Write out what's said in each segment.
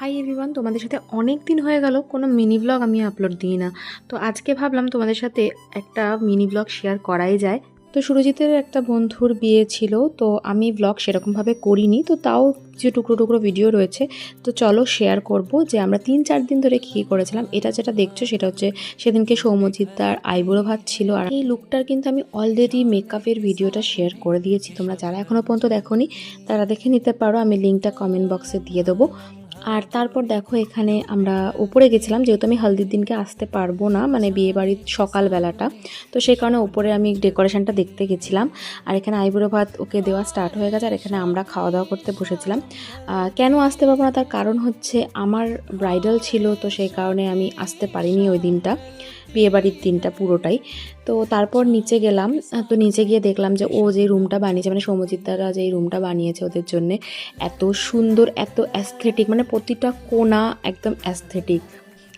Hi everyone, তোমাদের সাথে অনেক দিন হয়ে গেল কোনো মিনি ব্লগ আমি আপলোড দিই না। তো আজকে ভাবলাম তোমাদের সাথে একটা মিনি ব্লগ শেয়ার করাই যায়। তো সুরজিতের একটা বন্ধুর বিয়ে ছিল, তো আমি ব্লগ সেরকমভাবে করিনি, তো তাও যে টুকরো টুকরো ভিডিও রয়েছে, তো চলো শেয়ার করব যে আমরা 3-4 দিন ধরে কী করেছিলাম। এটা যেটা দেখছো সেটা হচ্ছে সেদিনকে সৌম্যজিৎদার আইবুড়ো ভাত ছিল, আর এই লুকটার কিন্তু আমি অলরেডি মেকআপের ভিডিওটা শেয়ার করে দিয়েছি। তোমরা যারা এখনও পর্যন্ত দেখোনি তারা দেখে নিতে পারো, আমি লিঙ্কটা কমেন্ট বক্সে দিয়ে দেবো। আর তারপর দেখো এখানে আমরা উপরে গেছিলাম, যেহেতু আমি হলদির দিনকে আসতে পারবো না, মানে বিয়েবাড়ির সকালবেলাটা, তো সেই কারণে উপরে আমি ডেকোরেশনটা দেখতে গেছিলাম। আর এখানে আইবুড়ো ভাত ওকে দেওয়া স্টার্ট হয়ে গেছে, আর এখানে আমরা খাওয়া দাওয়া করতে বসেছিলাম। কেন আসতে পারবো না তার কারণ হচ্ছে আমার ব্রাইডাল ছিল, তো সেই কারণে আমি আসতে পারিনি ওই দিনটা, বিয়েবাড়ির দিনটা পুরোটাই। তো তারপর নিচে গেলাম, তো নিচে গিয়ে দেখলাম যে ও যে রুমটা বানিয়েছে, মানে সৌম্যজিৎদারা যে রুমটা বানিয়েছে ওদের জন্যে, এত সুন্দর, এত অ্যাস্থেটিক, মানে প্রতিটা কোণা একদম অ্যাস্থেটিক।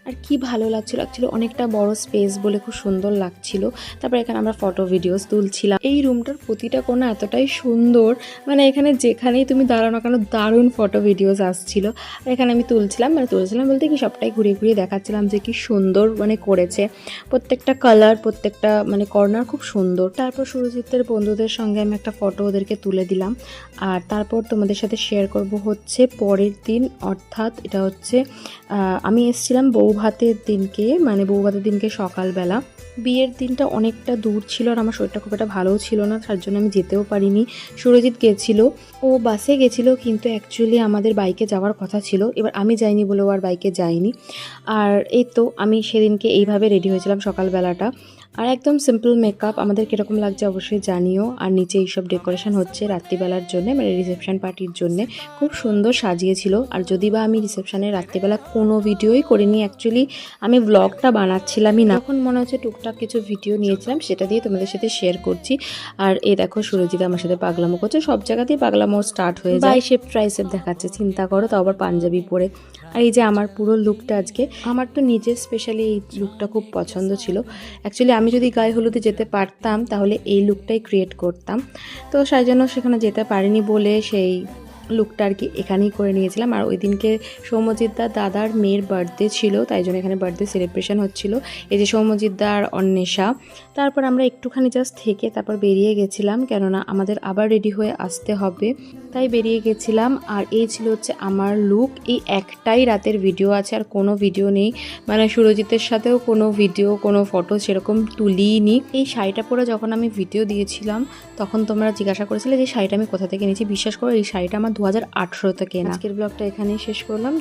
আর কি ভালো লাগছিল, অ্যাকচুয়ালি অনেকটা বড় স্পেস বলে খুব সুন্দর লাগছিল। তারপর এখানে আমরা ফটো ভিডিওস তুলছিলাম। এই রুমটার প্রতিটা কোণা এতটাই সুন্দর, মানে এখানে যেখানেই তুমি দাঁড়ানো কেন দারুণ ফটো ভিডিওস আসছিল। আর এখানে আমি তুলছিলাম বলতে কি সবটাই ঘুরিয়ে ঘুরিয়ে দেখাচ্ছিলাম যে কি সুন্দর মানে করেছে, প্রত্যেকটা কালার, প্রত্যেকটা মানে কর্নার খুব সুন্দর। তারপর সুরজিতের বন্ধুদের সঙ্গে আমি একটা ফটো ওদেরকে তুলে দিলাম। আর তারপর তোমাদের সাথে শেয়ার করব হচ্ছে পরের দিন, অর্থাৎ এটা হচ্ছে আমি এসেছিলাম বৌভাতের দিনকে, মানে বৌভাতের দিনকে সকালবেলা। বিয়ের দিনটা অনেকটা দূর ছিল আর আমার শরীরটা খুব একটা ভালোও ছিল না, তার জন্য আমি যেতেও পারিনি। সুরজিৎ গেছিল, ও বাসে গেছিল, কিন্তু অ্যাকচুয়ালি আমাদের বাইকে যাওয়ার কথা ছিল, এবার আমি যাইনি বলে ও আর বাইকে যাইনি। আর এই তো আমি সেদিনকে এইভাবে রেডি হয়েছিলাম সকালবেলাটা। আর একদম সিম্পল মেকআপ, আমাদের কীরকম লাগছে অবশ্যই জানিও। আর নিচে এইসব ডেকোরেশন হচ্ছে রাত্রিবেলার জন্য, মানে রিসেপশন পার্টির জন্য খুব সুন্দর সাজিয়েছিল। আর যদি বা আমি রিসেপশনে রাত্রিবেলা কোনো ভিডিওই করিনি, অ্যাকচুয়ালি আমি ব্লগটা বানাচ্ছিলামই না, এখন মনে হচ্ছে টুকটাক কিছু ভিডিও নিয়েছিলাম, সেটা দিয়ে তোমাদের সাথে শেয়ার করছি। আর এই দেখো সুরজিৎ আমার সাথে পাগলামো করছে, সব জায়গাতেই পাগলামো স্টার্ট হয়ে যায়, বাইশেপ ট্রাইসেপ দেখাচ্ছে, চিন্তা করো, তো আবার পাঞ্জাবি পরে। আর এই যে আমার পুরো লুকটা আজকে, আমার তো নিজের স্পেশালি এই লুকটা খুব পছন্দ ছিল। অ্যাকচুয়ালি আমি যদি গায়ে হলুদে যেতে পারতাম তাহলে এই লুকটাই ক্রিয়েট করতাম, তো সেই জন্য সেখানে যেতে পারিনি বলে সেই লুকটা আর কি এখানেই করে নিয়েছিলাম। আর ওই দিনকে সৌম্যজিৎদার দাদার মেয়ের বার্থডে ছিল, তাই জন্য এখানে বার্থডে সেলিব্রেশন হচ্ছিল। এই যে সৌম্যজিৎদার অন্বেষা। তারপর আমরা একটুখানি জাস্ট থেকে তারপর বেরিয়ে গেছিলাম, কেননা আমাদের আবার রেডি হয়ে আসতে হবে, তাই বেরিয়ে গেছিলাম। আর এই ছিল হচ্ছে আমার লুক। এই একটাই রাতের ভিডিও আছে, আর কোনো ভিডিও নেই, মানে সুরজিতের সাথেও কোনো ভিডিও, কোনো ফটো সেরকম তুলিনি। এই শাড়িটা পরে যখন আমি ভিডিও দিয়েছিলাম তখন তোমরা জিজ্ঞাসা করেছিলে যে শাড়িটা আমি কোথা থেকে নিয়েছি। বিশ্বাস করো এই শাড়িটা আমার 2018 কেনা। আজকের ব্লগটা এখানেই শেষ করলাম।